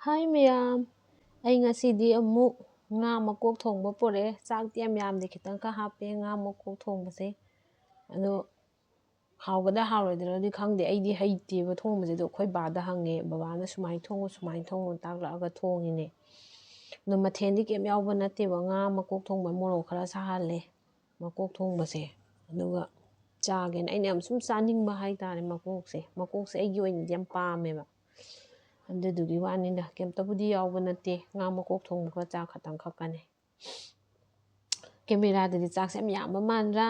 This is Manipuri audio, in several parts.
ꯍꯥꯏ ꯃꯌꯥꯝ, ꯑꯩ ꯉꯁꯤꯗꯤ ꯑꯃꯨꯛ ꯉꯥ ꯃꯀꯣꯛ ꯊꯣꯡꯕ ꯄꯨꯔꯛꯑꯦ꯫ ꯆꯥꯛꯇꯤ ꯌꯥꯝꯗꯦ, ꯈꯤꯇꯪꯈꯛ ꯍꯥꯞꯄꯦ ꯉꯥ ꯃꯀꯣꯛ ꯊꯣꯡꯕꯁꯦ꯫ ꯑꯗꯣ ꯍꯥꯎꯒꯗ꯭ꯔꯥ ꯍꯥꯎꯔꯣꯏꯗ꯭ꯔꯗꯤ ꯈꯪꯗꯦ, ꯑꯩꯗꯤ ꯍꯩꯇꯦꯕ ꯊꯣꯡꯕꯁꯦ꯫ ꯑꯗꯣ ꯑꯩꯈꯣꯏ ꯕꯥꯗ ꯍꯪꯉꯦ, ꯕꯕꯥꯅ ꯁꯨꯃꯥꯏꯅ ꯊꯣꯡꯉꯣ ꯇꯥꯛꯂꯛꯑꯒ ꯊꯣꯡꯉꯤꯅꯦ꯫ ꯑꯗꯣ ꯃꯊꯦꯜꯗꯤ ꯀꯩꯝ ꯌꯥꯎꯕ ꯅꯠꯇꯦꯕ, ꯉꯥ ꯃꯀꯣꯛ ꯊꯣꯡꯕ ꯃꯣꯔꯣꯛ ꯈꯔ ꯁꯥꯍꯜꯂꯦ ꯃꯀꯣꯛ ꯊꯣꯡꯕꯁꯦ, ꯑꯗꯨꯒ ꯆꯥꯒꯦꯅ ꯑꯩꯅ ꯌꯥꯝ ꯁꯨꯝ ꯆꯥꯅꯤꯡꯕ ꯍꯥꯏꯇꯥꯔꯦ ꯃꯀꯣꯛꯁꯦ ꯑꯩꯒꯤ ꯑꯣꯏꯅꯗꯤ ꯌꯥꯝ ꯄꯥꯝꯃꯦꯕ, ꯑꯗꯨꯗꯨꯒꯤ ꯋꯥꯅꯤꯗ, ꯀꯩꯝꯇꯕꯨꯗꯤ ꯌꯥꯎꯕ ꯅꯠꯇꯦ, ꯉꯥ ꯃꯀꯣꯛ ꯊꯣꯡꯕꯒ ꯆꯥꯛ ꯈꯛꯇꯪ ꯈꯛꯀꯅꯤ꯫ ꯀꯦꯃꯦꯔꯥꯗꯗꯤ ꯆꯥꯛꯁꯦ ꯌꯥꯝ ꯌꯥꯝꯕ ꯃꯥꯟꯗ꯭ꯔꯥ?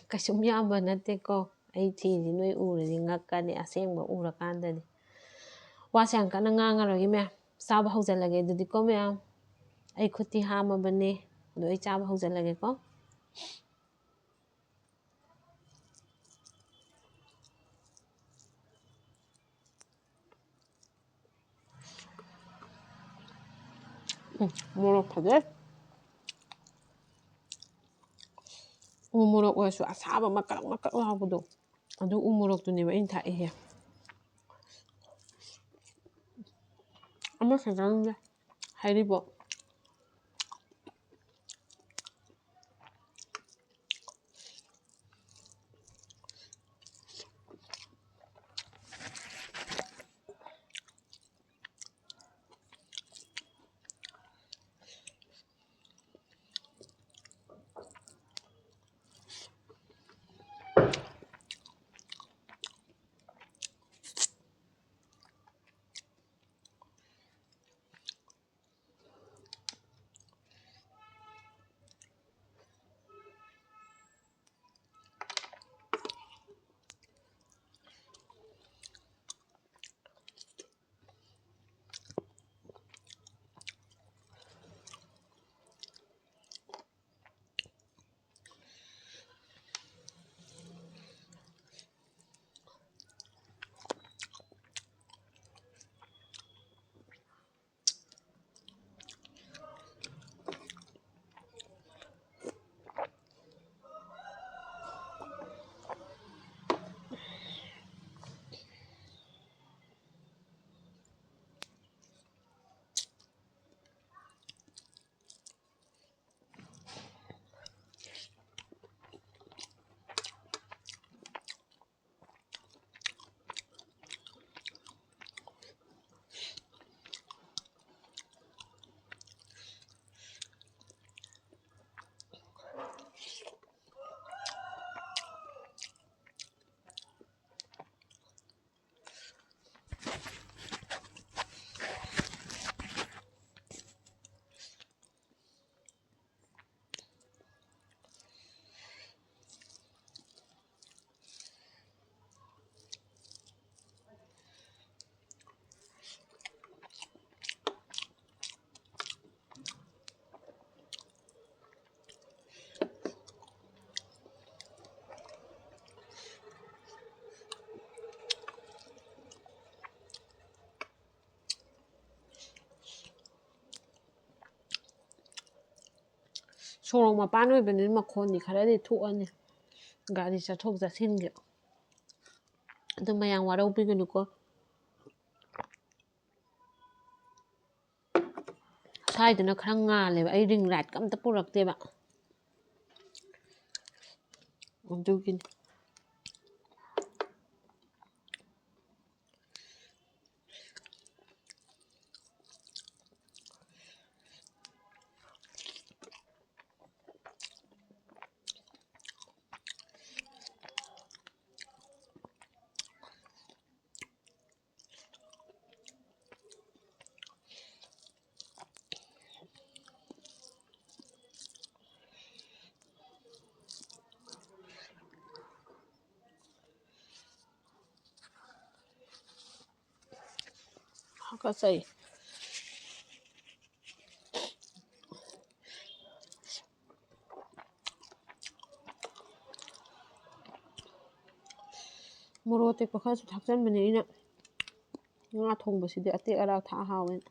ꯀꯩꯁꯨꯝ ꯌꯥꯝꯕ ꯅꯠꯇꯦꯀꯣ꯫ ꯑꯩ ꯐꯤꯁꯤ ꯅꯣꯏ ꯎꯔꯗꯤ ꯉꯛꯀꯅꯤ, ꯑꯁꯦꯡꯕ ꯎꯔꯀꯥꯟꯗꯗꯤ꯫ ꯋꯥꯁꯦ ꯌꯥꯝ ꯀꯟꯅ ꯉꯥꯡꯉꯔꯣꯏꯒꯦ ꯃꯌꯥꯝ, ꯆꯥꯕ ꯍꯧꯖꯤꯜꯂꯒꯦ ꯑꯗꯨꯗꯤꯀꯣ ꯃꯌꯥꯝ꯫ ꯑꯩ ꯈꯨꯠꯇꯤ ꯍꯥꯝꯃꯕꯅꯦ, ꯑꯗꯣ ꯑꯩ ꯆꯥꯕ ꯍꯧꯖꯤꯜꯂꯒꯦꯀꯣ꯫ ꯃꯣꯔꯣꯛ ꯐꯖꯩ꯫ ꯎ ꯃꯣꯔꯣꯛ ꯑꯣꯏꯔꯁꯨ ꯑꯁꯥꯕ ꯃꯀꯛ ꯃꯀꯛ ꯂꯥꯎꯕꯗꯣ, ꯑꯗꯨ ꯎ ꯃꯣꯔꯣꯛꯇꯨꯅꯦꯕ ꯑꯩꯅ ꯊꯥꯛꯏꯁꯦ꯫ ꯑꯃꯈꯛꯇꯪꯅꯦ ꯍꯩꯔꯤꯕꯣꯞ꯫ ꯁꯣꯔꯣꯛ ꯃꯄꯥꯟ ꯑꯣꯏꯕꯅꯤꯅ ꯃꯈꯣꯟꯗꯤ ꯈꯔꯗꯤ ꯊꯣꯛꯑꯅꯤ, ꯒꯥꯔꯤ ꯆꯠꯊꯣꯛ ꯆꯠꯁꯤꯟꯒꯤ꯫ ꯑꯗꯨ ꯃꯌꯥꯝ ꯋꯥꯔꯧꯕꯤꯒꯅꯨꯀꯣ꯫ ꯁ꯭ꯋꯥꯏꯗꯅ ꯈꯔ ꯉꯥꯜꯂꯦꯕ, ꯑꯩ ꯔꯤꯡ ꯂꯥꯏꯠꯀ ꯑꯝꯇ ꯄꯨꯔꯛꯇꯦꯕ, ꯑꯗꯨꯒꯤꯅꯤ꯫ ꯍꯥꯀꯠꯆꯩ꯫ ꯃꯣꯔꯣꯛ ꯑꯇꯦꯛꯄ ꯈꯔꯁꯨ ꯊꯥꯛꯆꯟꯕꯅꯦ ꯑꯩꯅ, ꯉꯥ ꯊꯣꯡꯕꯁꯤꯗꯤ ꯑꯇꯦꯛ ꯑꯔꯥꯛ ꯊꯥꯛ ꯍꯥꯎꯋꯦꯅ꯫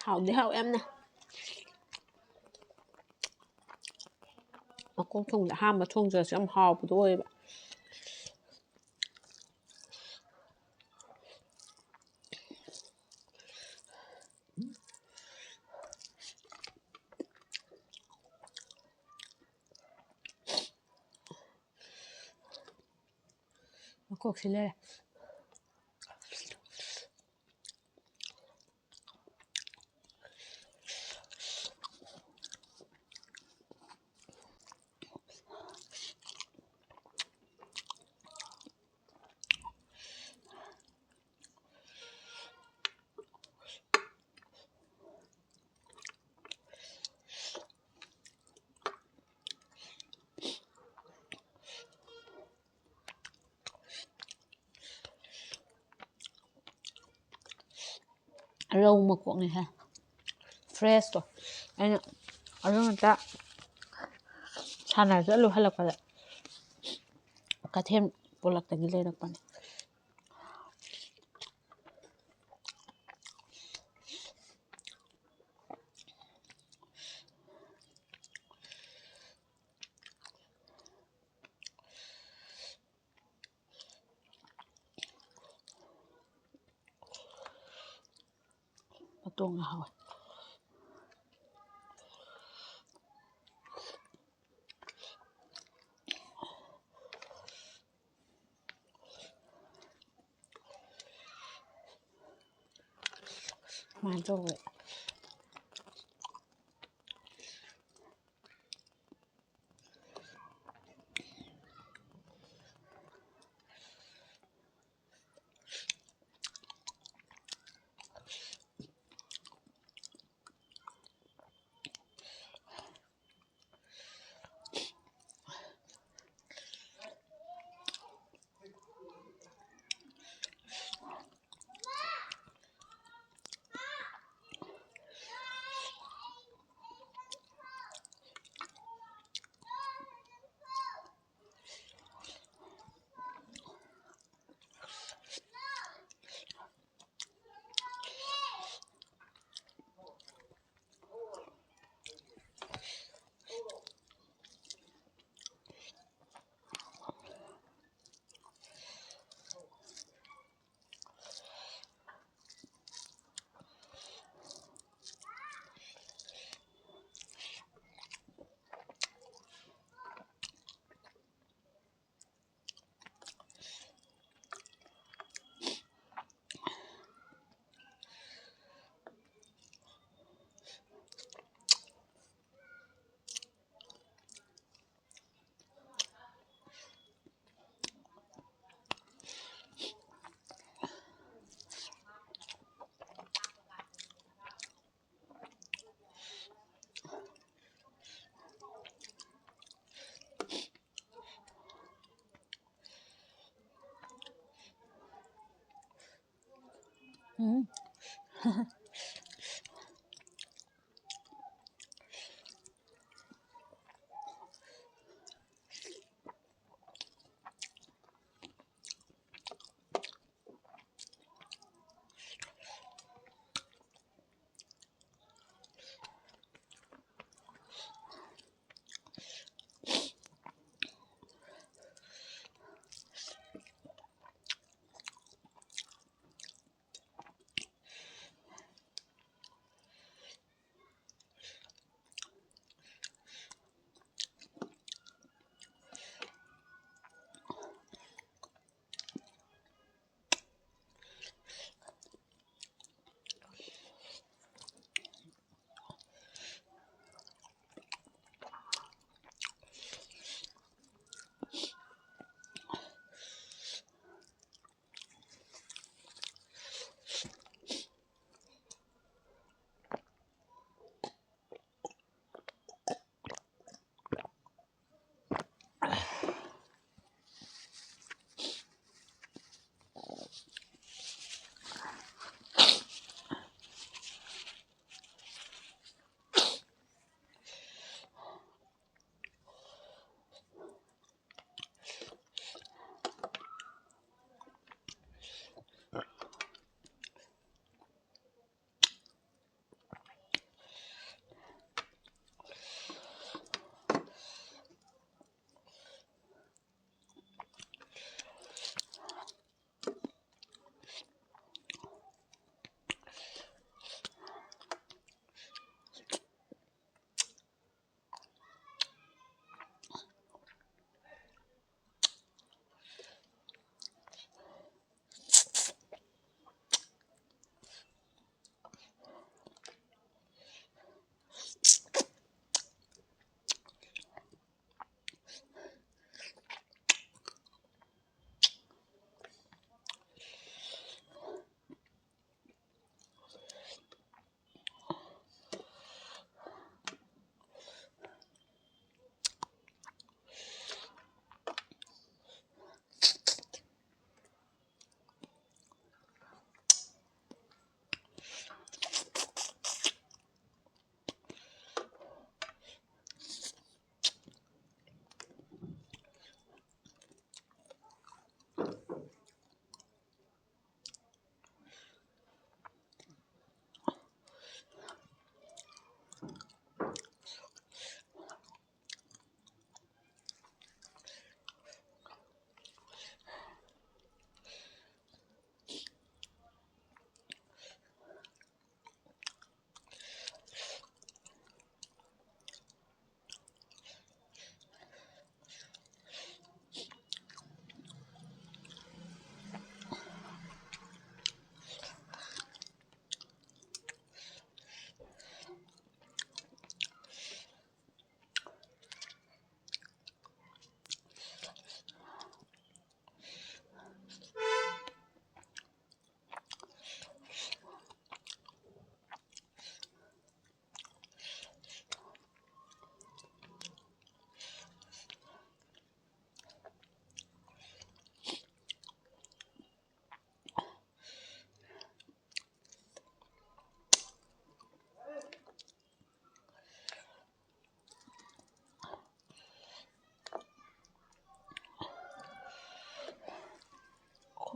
ꯍꯥꯎꯗꯤ ꯍꯥꯎ ꯌꯥꯝꯅ ꯃꯀꯣꯛ ꯊꯣꯡꯕꯗ ꯑꯍꯥꯟꯕ ꯊꯣꯡꯖꯔꯁꯨ ꯌꯥꯝ ꯍꯥꯎꯕꯗꯣ ꯑꯣꯏꯌꯦꯕ ꯃꯀꯣꯛꯁꯤ ꯂꯩꯔꯦ ꯔꯧ ꯃꯀꯣꯛꯅꯤꯍꯦ ꯐ꯭ꯔꯦꯁꯇꯣ ꯑꯩꯅ ꯑꯗꯨ ꯉꯛꯇ ꯁꯥꯟꯅ ꯆꯠꯂꯨ ꯍꯜꯂꯛꯄꯗ ꯀꯩꯊꯦꯜ ꯄꯣꯂꯛꯇꯒꯤ ꯂꯩꯔꯛꯄꯅꯦ ꯃꯇꯣꯡꯒ ꯍꯥꯎꯋꯦ ꯁꯨꯃꯥꯏꯅ ꯇꯧꯋꯦ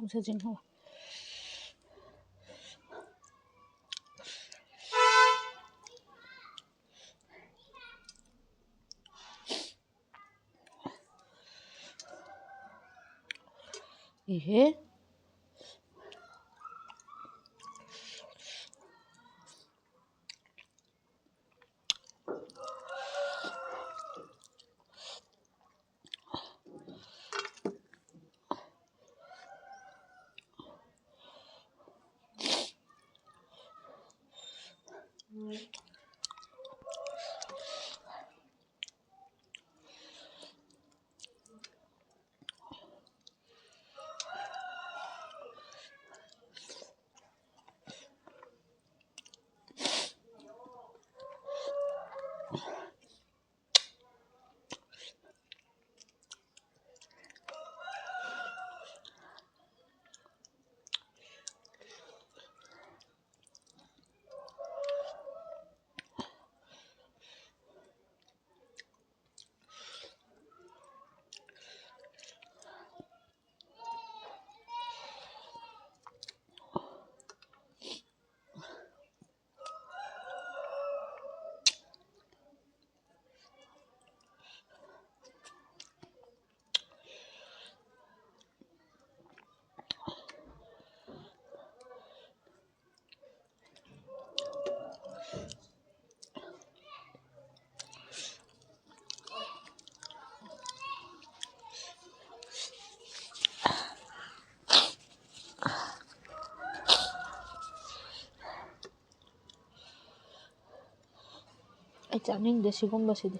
空色真好。咦？ꯑꯩ ꯆꯥꯅꯤꯡꯗꯦ ꯁꯤꯒꯨꯝꯕꯁꯤꯗꯤ꯫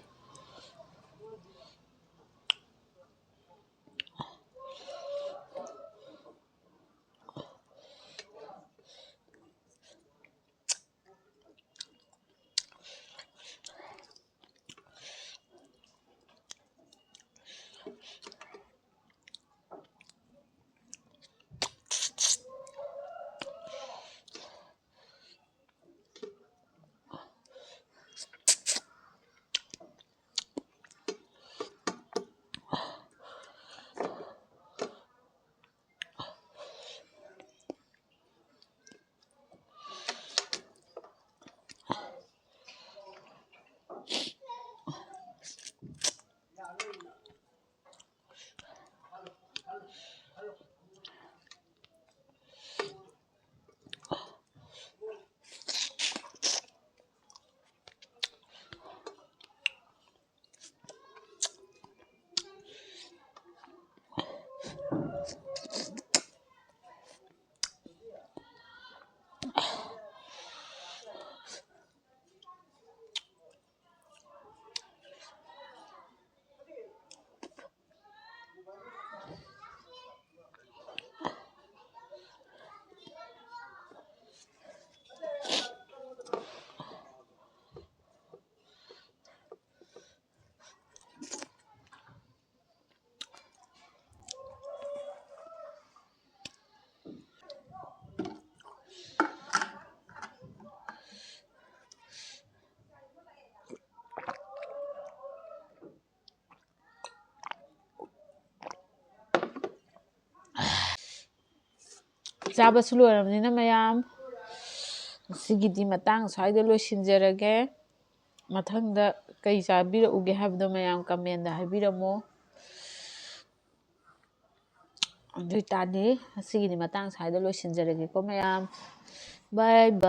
ꯆꯥꯕꯁꯨ ꯂꯣꯏꯔꯕꯅꯤꯅ ꯃꯌꯥꯝ ꯉꯁꯤꯒꯤꯗꯤ ꯃꯇꯥꯡ ꯁ꯭ꯋꯥꯏꯗ ꯂꯣꯏꯁꯤꯟꯖꯔꯒꯦ꯫ ꯃꯊꯪꯗ ꯀꯩ ꯆꯥꯕꯤꯔꯛꯎꯒꯦ ꯍꯥꯏꯕꯗꯣ ꯃꯌꯥꯝ ꯀꯃꯦꯟꯗ ꯍꯥꯏꯕꯤꯔꯝꯃꯣ꯫ ꯑꯗꯨ ꯑꯣꯏꯇꯥꯔꯗꯤ ꯉꯁꯤꯒꯤꯗꯤ ꯃꯇꯥꯡ ꯁ꯭ꯋꯥꯏꯗ ꯂꯣꯏꯁꯤꯟꯖꯔꯒꯦꯀꯣ ꯃꯌꯥꯝ꯫ ꯕꯥꯏ ꯕꯥꯏ꯫